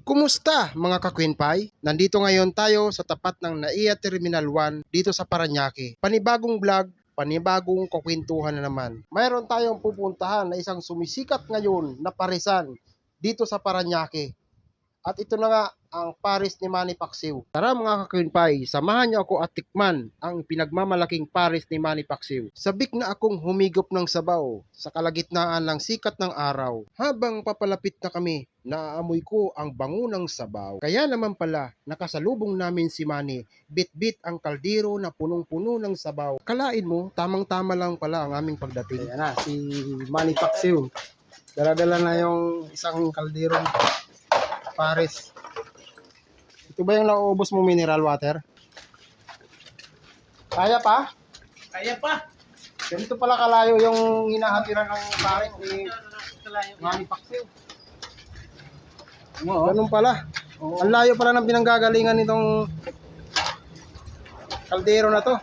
Kumusta mga ka-Queen Nandito ngayon tayo sa tapat ng NAIA Terminal 1 dito sa Parañaque. Panibagong vlog, panibagong kukwentuhan na naman. Mayroon tayong pupuntahan na isang sumisikat ngayon na parisan dito sa Parañaque. At ito na nga ang Paris ni Manny Pacquiao. Tara mga ka-Queen, samahan niyo ako at tikman ang pinagmamalaking Paris ni Manny Pacquiao. Sabik na akong humigop ng sabaw sa kalagitnaan ng sikat ng araw. Habang papalapit na kami, naaamoy ko ang bango ng sabaw. Kaya naman pala, nakasalubong namin si Manny. Bit-bit ang kaldero na punong-puno ng sabaw. Kalain mo, tamang-tama lang pala ang aming pagdating. Ayan na, si Manny Pacquiao. Dala-dala na yung isang kalderong Paris. Ito ba yung nauubos mo mineral water? Kaya pa? Kaya pa. Ganito pala kalayo yung hinahatiran ng Paris ni Manny Pacquiao. Ganun pala. Ang layo pala ng pinanggagalingan nitong kaldero na to.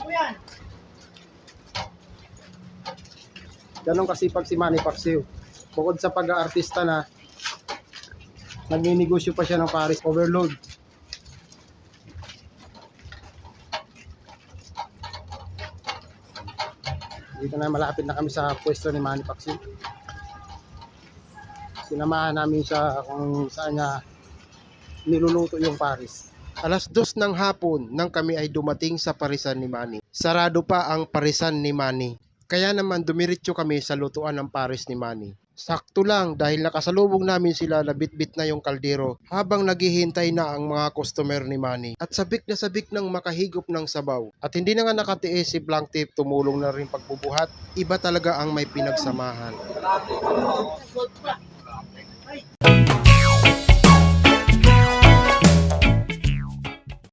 Ganun kasipag si Manny Pacquiao. Bukod sa pag-aartista na, nagninegosyo pa siya ng Paris overload. Dito na, malapit na kami sa pwesto ni Manny Pacquiao. Sinamahan namin siya kung saan niya niluluto yung Paris. Alas 2 ng hapon nang kami ay dumating sa parisan ni Manny. Sarado pa ang parisan ni Manny. Kaya naman dumiretso kami sa lutuan ng Paris ni Manny. Sakto lang dahil nakasalubong namin sila na bit-bit na yung kaldero habang naghihintay na ang mga customer ni Manny. At sabik na sabik ng makahigop ng sabaw. At hindi na nga nakatiis si Blank Tip, tumulong na rin pagbubuhat. Iba talaga ang may pinagsamahan.